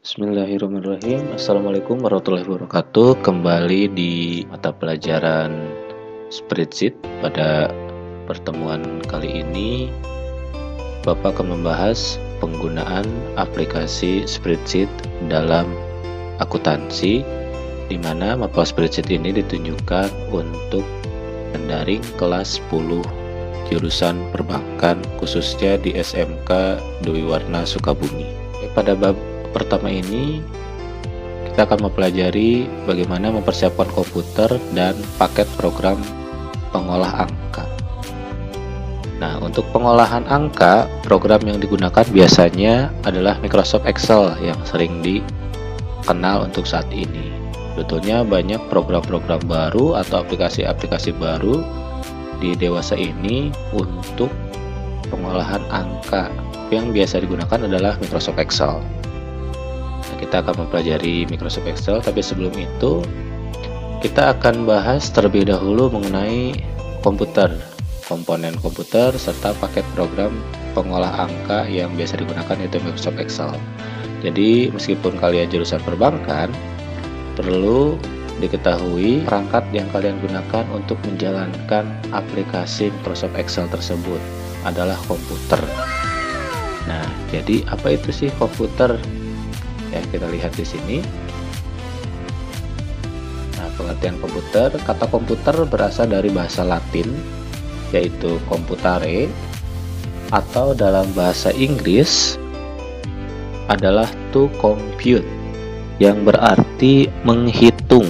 Bismillahirrahmanirrahim. Assalamualaikum warahmatullahi wabarakatuh. Kembali di mata pelajaran Spreadsheet. Pada pertemuan kali ini Bapak akan membahas penggunaan aplikasi Spreadsheet dalam akuntansi, di mana mapa Spreadsheet ini ditunjukkan untuk mendaring kelas 10 jurusan perbankan, khususnya di SMK Dwi Warna Sukabumi. Pada bab pertama ini kita akan mempelajari bagaimana mempersiapkan komputer dan paket program pengolah angka. Nah, untuk pengolahan angka, program yang digunakan biasanya adalah Microsoft Excel yang sering dikenal untuk saat ini. Sebetulnya banyak program-program baru atau aplikasi-aplikasi baru di dewasa ini untuk pengolahan angka. Yang biasa digunakan adalah Microsoft Excel. Kita akan mempelajari Microsoft Excel, tapi sebelum itu kita akan bahas terlebih dahulu mengenai komputer, komponen komputer, serta paket program pengolah angka yang biasa digunakan, yaitu Microsoft Excel. Jadi meskipun kalian jurusan perbankan, perlu diketahui perangkat yang kalian gunakan untuk menjalankan aplikasi Microsoft Excel tersebut adalah komputer. Nah, jadi apa itu sih komputer? Ya, kita lihat di sini. Nah, pengertian komputer, kata komputer berasal dari bahasa Latin, yaitu computare, atau dalam bahasa Inggris adalah to compute, yang berarti menghitung.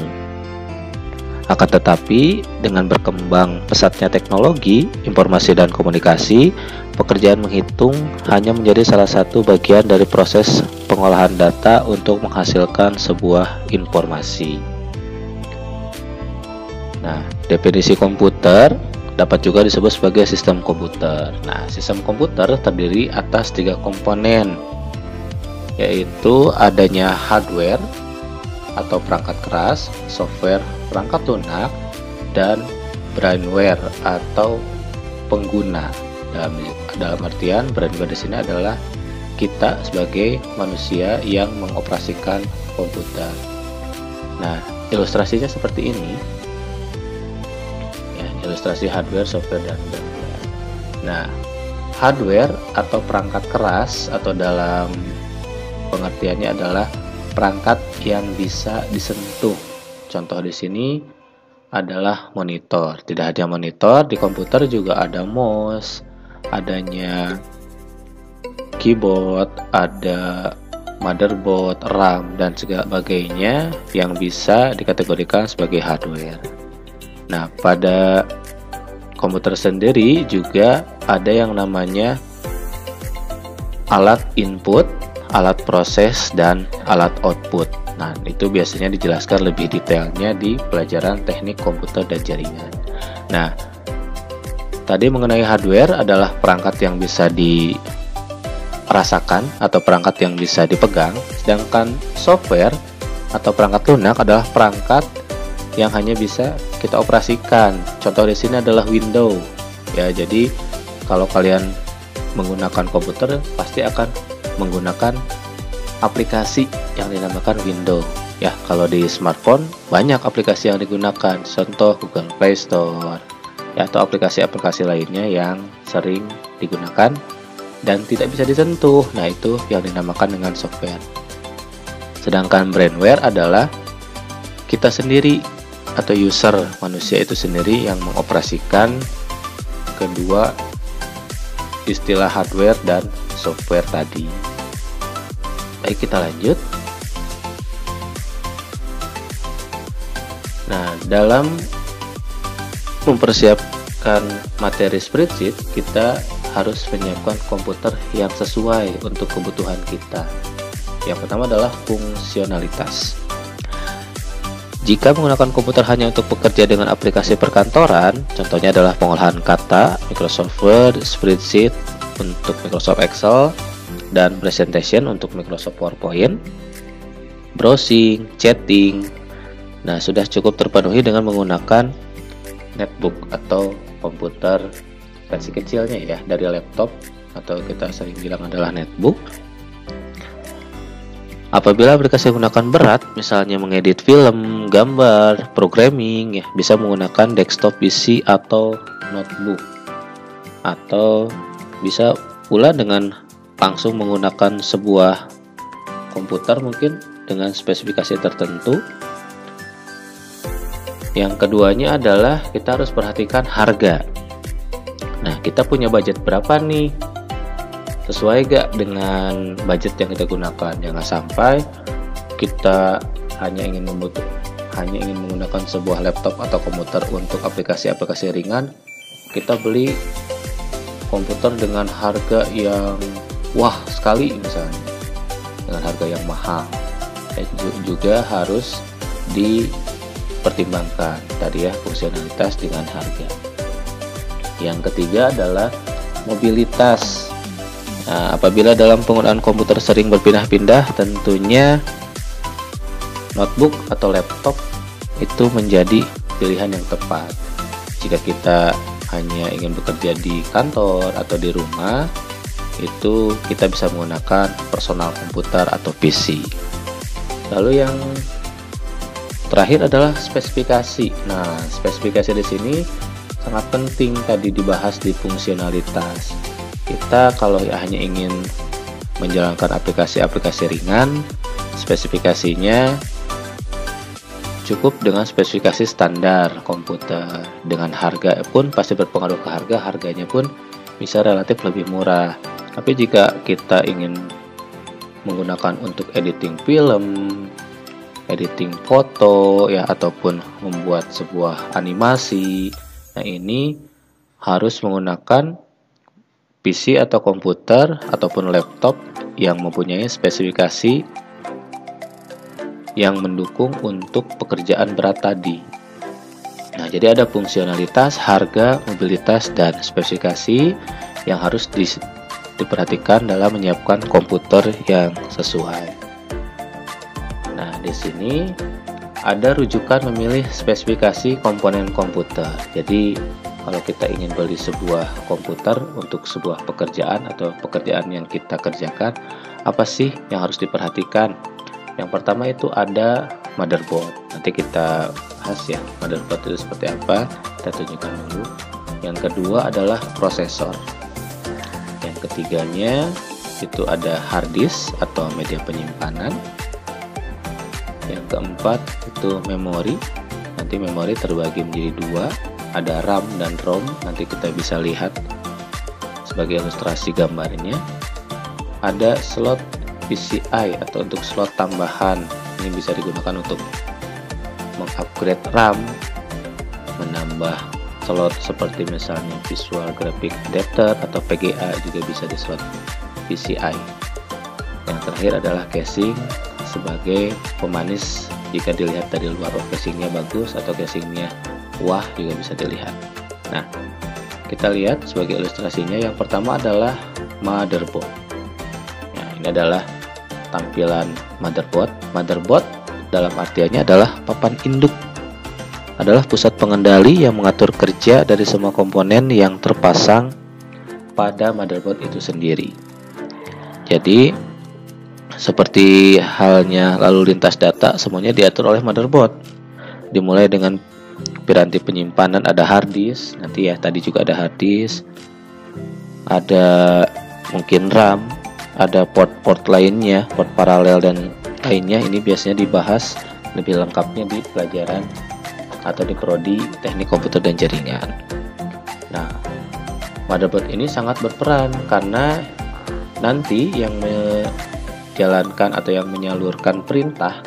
Akan tetapi, dengan berkembang pesatnya teknologi, informasi dan komunikasi, pekerjaan menghitung hanya menjadi salah satu bagian dari proses pengolahan data untuk menghasilkan sebuah informasi. Nah, definisi komputer dapat juga disebut sebagai sistem komputer. Nah, sistem komputer terdiri atas 3 komponen, yaitu adanya hardware atau perangkat keras, software perangkat lunak, dan brainware atau pengguna. Dalam artian brainware di sini adalah kita sebagai manusia yang mengoperasikan komputer. Nah, ilustrasinya seperti ini. Ya, ilustrasi hardware, software, dan brainware. Nah, hardware atau perangkat keras atau dalam pengertiannya adalah perangkat yang bisa disentuh. Contoh di sini adalah monitor. Tidak hanya monitor, di komputer juga ada mouse, adanya keyboard, ada motherboard, RAM, dan sebagainya yang bisa dikategorikan sebagai hardware. Nah, pada komputer sendiri juga ada yang namanya alat input, alat proses, dan alat output. Nah, itu biasanya dijelaskan lebih detailnya di pelajaran teknik komputer dan jaringan. Nah, tadi mengenai hardware adalah perangkat yang bisa dirasakan atau perangkat yang bisa dipegang, sedangkan software atau perangkat lunak adalah perangkat yang hanya bisa kita operasikan. Contoh di sini adalah Windows. Ya, jadi kalau kalian menggunakan komputer pasti akan menggunakan aplikasi yang dinamakan Windows. Ya, kalau di smartphone banyak aplikasi yang digunakan, contoh Google Play Store, ya, atau aplikasi-aplikasi lainnya yang sering digunakan dan tidak bisa disentuh. Nah, itu yang dinamakan dengan software. Sedangkan brainware adalah kita sendiri atau user, manusia itu sendiri yang mengoperasikan kedua istilah hardware dan software tadi. Baik, kita lanjut. Nah, dalam mempersiapkan materi spreadsheet, kita harus menyiapkan komputer yang sesuai untuk kebutuhan kita. Yang pertama adalah fungsionalitas. Jika menggunakan komputer hanya untuk bekerja dengan aplikasi perkantoran, contohnya adalah pengolahan kata, Microsoft Word, Spreadsheet untuk Microsoft Excel, dan presentation untuk Microsoft PowerPoint, browsing, chatting. Nah, sudah cukup terpenuhi dengan menggunakan netbook atau komputer versi kecilnya ya, dari laptop atau kita sering bilang adalah netbook. Apabila aplikasi yang menggunakan berat, misalnya mengedit film, gambar, programming, ya bisa menggunakan desktop PC atau notebook, atau bisa pula dengan langsung menggunakan sebuah komputer mungkin dengan spesifikasi tertentu. Yang keduanya adalah kita harus perhatikan harga. Nah, kita punya budget berapa nih? Sesuai gak dengan budget yang kita gunakan? Jangan sampai kita hanya ingin menggunakan sebuah laptop atau komputer untuk aplikasi-aplikasi ringan, kita beli komputer dengan harga yang wah sekali misalnya, dengan harga yang mahal. Juga harus dipertimbangkan tadi ya, fungsionalitas dengan harga. Yang ketiga adalah mobilitas. Nah, apabila dalam penggunaan komputer sering berpindah-pindah, tentunya notebook atau laptop itu menjadi pilihan yang tepat. Jika kita hanya ingin bekerja di kantor atau di rumah, itu kita bisa menggunakan personal komputer atau PC. Lalu yang terakhir adalah spesifikasi. Nah, spesifikasi di sini sangat penting tadi dibahas di fungsionalitas. Kita kalau hanya ingin menjalankan aplikasi-aplikasi ringan, spesifikasinya cukup dengan spesifikasi standar komputer. Dengan harga pun pasti berpengaruh ke harga, harganya pun bisa relatif lebih murah. Tapi jika kita ingin menggunakan untuk editing film, editing foto ya, ataupun membuat sebuah animasi, nah ini harus menggunakan PC atau komputer ataupun laptop yang mempunyai spesifikasi yang mendukung untuk pekerjaan berat tadi. Nah, jadi ada fungsionalitas, harga, mobilitas, dan spesifikasi yang harus diperhatikan dalam menyiapkan komputer yang sesuai. Nah, di sini ada rujukan memilih spesifikasi komponen komputer. Jadi kalau kita ingin beli sebuah komputer untuk sebuah pekerjaan atau pekerjaan yang kita kerjakan, apa sih yang harus diperhatikan? Yang pertama itu ada motherboard. Nanti kita bahas ya, motherboard itu seperti apa, kita tunjukkan dulu. Yang kedua adalah prosesor. Yang ketiganya itu ada hard disk atau media penyimpanan. Yang keempat itu memori. Nanti memori terbagi menjadi dua, ada RAM dan ROM. Nanti kita bisa lihat sebagai ilustrasi gambarnya. Ada slot PCI atau untuk slot tambahan. Ini bisa digunakan untuk mengupgrade RAM, menambah slot seperti misalnya Visual Graphic Adapter atau VGA, juga bisa di slot PCI. Yang terakhir adalah casing sebagai pemanis. Jika dilihat dari luar, casingnya bagus atau casingnya wah, juga bisa dilihat. Nah, kita lihat sebagai ilustrasinya. Yang pertama adalah motherboard. Nah, ini adalah tampilan motherboard. Motherboard dalam artiannya adalah papan induk, adalah pusat pengendali yang mengatur kerja dari semua komponen yang terpasang pada motherboard itu sendiri. Jadi seperti halnya lalu lintas data, semuanya diatur oleh motherboard. Dimulai dengan piranti penyimpanan, ada hard disk, nanti ya tadi juga ada hard disk, ada mungkin RAM, ada port-port lainnya, port paralel dan lainnya. Ini biasanya dibahas lebih lengkapnya di pelajaran atau di prodi teknik komputer dan jaringan. Nah, motherboard ini sangat berperan karena nanti yang menjalankan atau yang menyalurkan perintah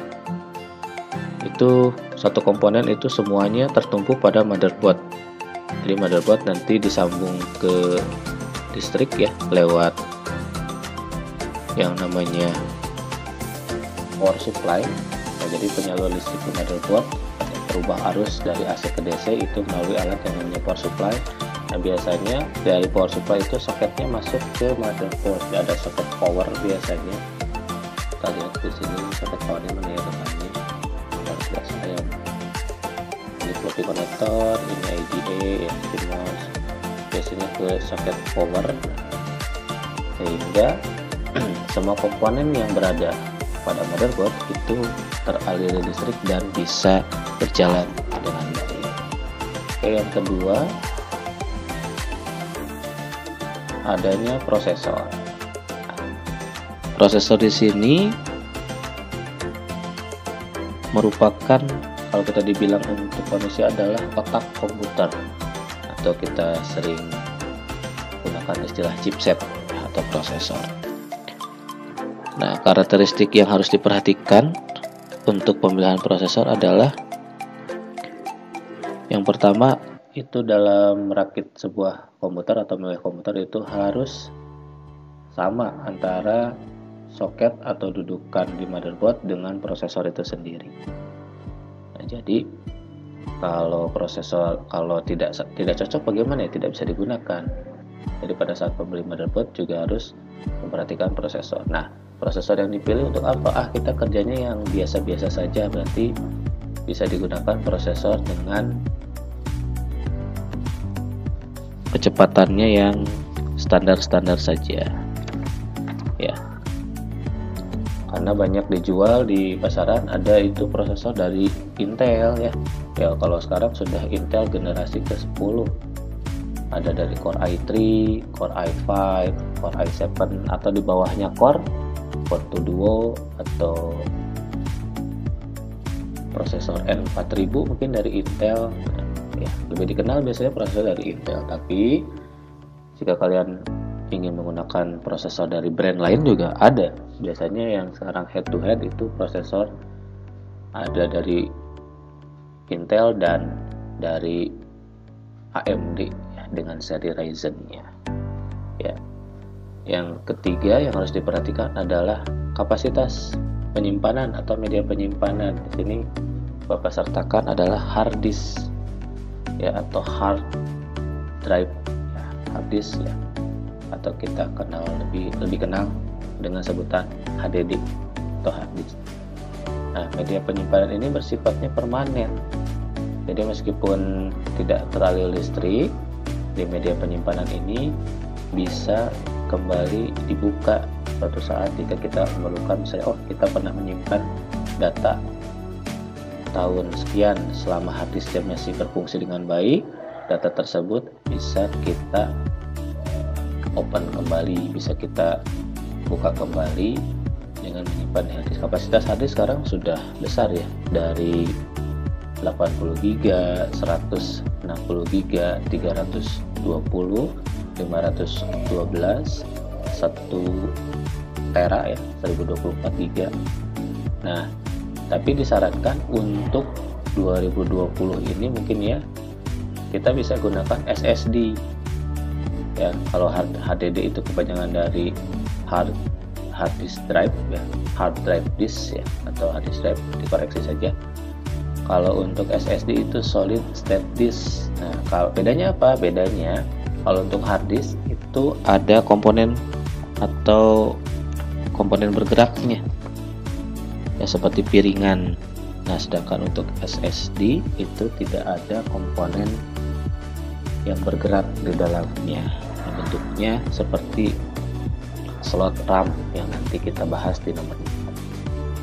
itu satu komponen itu semuanya tertumpu pada motherboard. Jadi motherboard nanti disambung ke listrik ya lewat yang namanya power supply. Nah, jadi penyalur listrik ke motherboard, perubah arus dari AC ke DC itu melalui alat yang namanya power supply. Nah, biasanya dari power supply itu soketnya masuk ke motherboard. Ada soket power biasanya. Kita lihat di sini soket powernya mana ya depannya. Biasanya ini floppy connector, ini IDE, ya, CMOS. Biasanya ke soket power, sehingga semua komponen yang berada pada motherboard itu teraliri listrik dan bisa berjalan dengan baik. Oke, yang kedua adanya prosesor. Prosesor di sini merupakan, kalau kita dibilang untuk manusia, adalah otak komputer, atau kita sering gunakan istilah chipset atau prosesor. Nah, karakteristik yang harus diperhatikan untuk pemilihan prosesor adalah yang pertama, itu dalam merakit sebuah komputer atau memilih komputer itu harus sama antara soket atau dudukan di motherboard dengan prosesor itu sendiri. Nah, jadi kalau prosesor tidak cocok, bagaimana ya, tidak bisa digunakan. Jadi pada saat pembeli motherboard juga harus memperhatikan prosesor. Nah, prosesor yang dipilih untuk apa? Kita kerjanya yang biasa-biasa saja, berarti bisa digunakan prosesor dengan kecepatannya yang standar-standar saja. Ya. Karena banyak dijual di pasaran, ada itu prosesor dari Intel ya. Ya, kalau sekarang sudah Intel generasi ke-10. Ada dari Core i3, Core i5, Core i7, atau di bawahnya Core 2 Duo, atau prosesor N4000 mungkin dari Intel. Ya, lebih dikenal biasanya prosesor dari Intel. Tapi jika kalian ingin menggunakan prosesor dari brand lain juga ada. Biasanya yang sekarang head to head itu prosesor ada dari Intel dan dari AMD ya, dengan seri Ryzen-nya. Ya. Yang ketiga yang harus diperhatikan adalah kapasitas penyimpanan atau media penyimpanan. Di sini Bapak sertakan adalah hard disk ya, atau hard drive ya, hard disk ya, atau kita kenal lebih kenal dengan sebutan HDD atau hard disk. Nah, media penyimpanan ini bersifatnya permanen. Jadi meskipun tidak teraliri listrik, di media penyimpanan ini bisa kembali dibuka suatu saat jika kita memerlukan. Misalnya, kita pernah menyimpan data tahun sekian, selama hard disknya masih berfungsi dengan baik, data tersebut bisa kita open kembali, bisa kita buka kembali dengan menyimpan hard disk. Kapasitas hard disk sekarang sudah besar ya, dari 80 GB, 160 GB, 320, 512, 1 tera ya, 1024 GB. Nah, tapi disarankan untuk 2020 ini mungkin ya kita bisa gunakan SSD ya. Kalau HDD itu kepanjangan dari hard disk drive ya, hard drive disk ya, atau hard disk drive, dikoreksi saja. Kalau untuk SSD itu solid state disk. Nah, kalau bedanya apa? Bedanya kalau untuk hard disk itu ada komponen atau komponen bergeraknya ya, seperti piringan. Nah, sedangkan untuk SSD itu tidak ada komponen yang bergerak di dalamnya. Nah, bentuknya seperti slot RAM yang nanti kita bahas di nomor 4.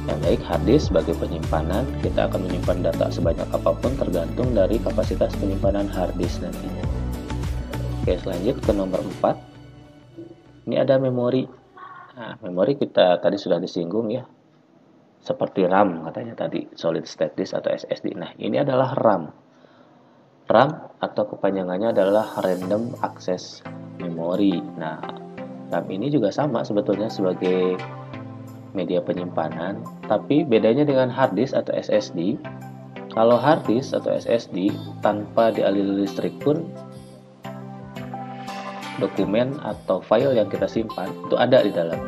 Yang baik, hard disk sebagai penyimpanan, kita akan menyimpan data sebanyak apapun tergantung dari kapasitas penyimpanan hard disk nantinya. Oke, selanjut ke nomor 4. Ini ada memori. Nah, memori kita tadi sudah disinggung ya, seperti RAM katanya tadi, solid state disk atau SSD. Nah, ini adalah RAM. RAM atau kepanjangannya adalah random access memory. Nah, RAM ini juga sama sebetulnya sebagai media penyimpanan, tapi bedanya dengan hard disk atau SSD. Kalau hard disk atau SSD tanpa dialiri listrik pun dokumen atau file yang kita simpan itu ada di dalam.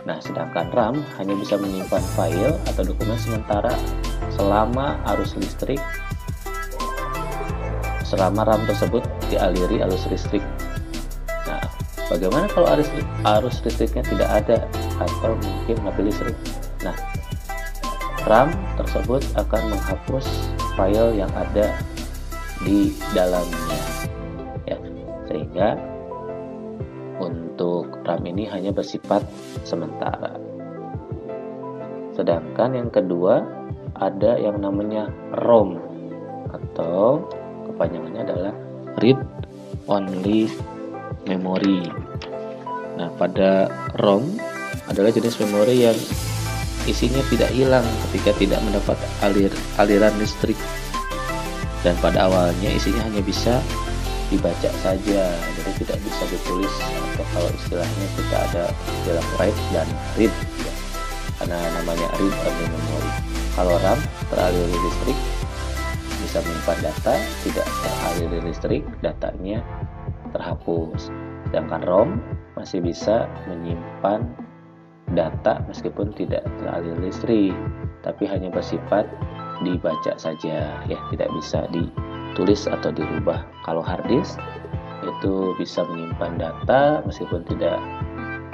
Nah, sedangkan RAM hanya bisa menyimpan file atau dokumen sementara selama arus listrik, selama RAM tersebut dialiri arus listrik. Nah, bagaimana kalau arus listriknya tidak ada atau mungkin mati listrik? Nah, RAM tersebut akan menghapus file yang ada di dalamnya ya, sehingga untuk RAM ini hanya bersifat sementara. Sedangkan yang kedua ada yang namanya ROM atau kepanjangannya adalah Read Only Memory. Nah, pada ROM adalah jenis memori yang isinya tidak hilang ketika tidak mendapat aliran listrik, dan pada awalnya isinya hanya bisa dibaca saja, jadi tidak bisa ditulis, atau kalau istilahnya kita ada istilah write dan read ya, karena namanya read only memory. Kalau RAM teraliri listrik bisa menyimpan data, tidak teraliri listrik datanya terhapus. Sedangkan ROM masih bisa menyimpan data meskipun tidak teraliri listrik, tapi hanya bersifat dibaca saja ya, tidak bisa ditulis atau dirubah. Kalau hard disk itu bisa menyimpan data meskipun tidak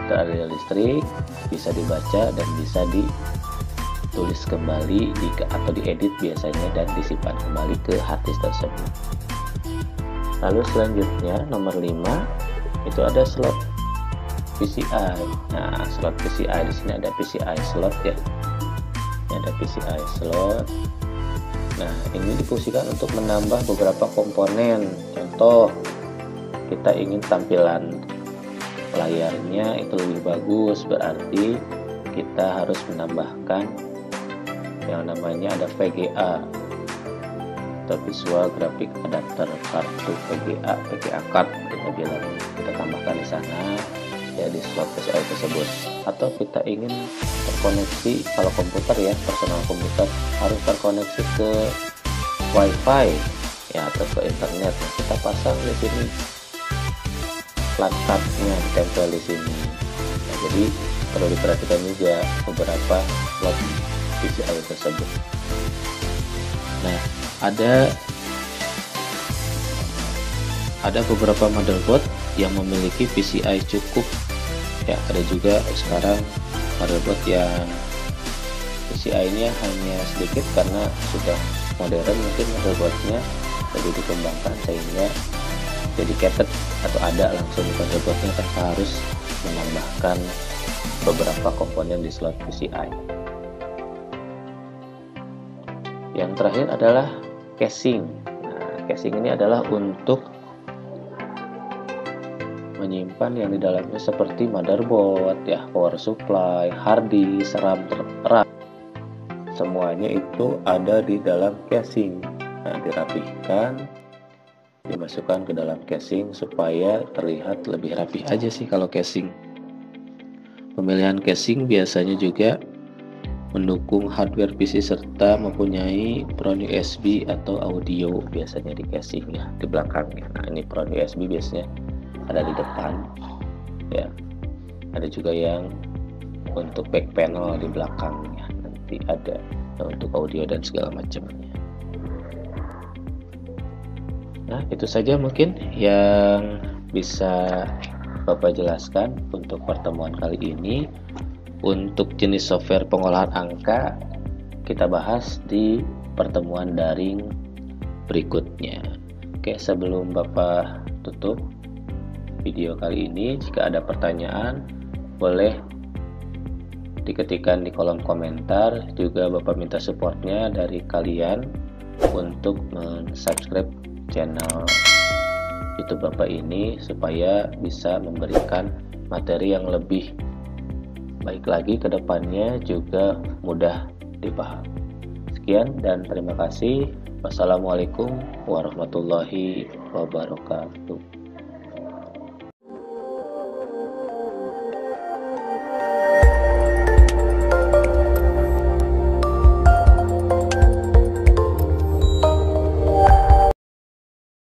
teraliri listrik, bisa dibaca dan bisa ditulis kembali atau diedit biasanya dan disimpan kembali ke hard disk tersebut. Lalu selanjutnya nomor 5 itu ada slot PCI. Nah, slot PCI di sini ada PCI slot ya. Ini ada PCI slot. Nah, ini difungsikan untuk menambah beberapa komponen. Contoh, kita ingin tampilan layarnya itu lebih bagus, berarti kita harus menambahkan yang namanya ada VGA atau Visual Graphic Adapter, kartu VGA card kita tambahkan di sana ya, di slot PCI tersebut. Atau kita ingin terkoneksi, kalau komputer ya, personal komputer harus terkoneksi ke WiFi ya atau ke internet. Nah, kita pasang di sini flat cardnya, ditempel di sini. Nah, jadi perlu diperhatikan juga beberapa slot PCI tersebut. Nah, ada beberapa motherboard yang memiliki PCI cukup ya, ada juga sekarang motherboard yang PCI-nya hanya sedikit karena sudah modern, mungkin motherboardnya lebih dikembangkan sehingga dedicated atau ada langsung di motherboardnya tanpa harus menambahkan beberapa komponen di slot PCI. Yang terakhir adalah casing. Nah, casing ini adalah untuk menyimpan yang di dalamnya seperti motherboard ya, power supply, hard disk, RAM, semuanya itu ada di dalam casing. Nah, dirapihkan, dimasukkan ke dalam casing supaya terlihat lebih rapi aja sih kalau casing. Pemilihan casing biasanya juga mendukung hardware PC serta mempunyai pron USB atau audio biasanya di casing ya, di belakangnya. Nah, ini pron USB biasanya ada di depan ya, ada juga yang untuk back panel di belakangnya, nanti ada untuk audio dan segala macamnya. Nah, itu saja mungkin yang bisa Bapak jelaskan untuk pertemuan kali ini. Untuk jenis software pengolahan angka kita bahas di pertemuan daring berikutnya. Oke, sebelum Bapak tutup video kali ini, jika ada pertanyaan boleh diketikkan di kolom komentar. Juga Bapak minta supportnya dari kalian untuk subscribe channel YouTube Bapak ini supaya bisa memberikan materi yang lebih baik lagi ke depannya, juga mudah dipahami. Sekian dan terima kasih. Wassalamualaikum warahmatullahi wabarakatuh.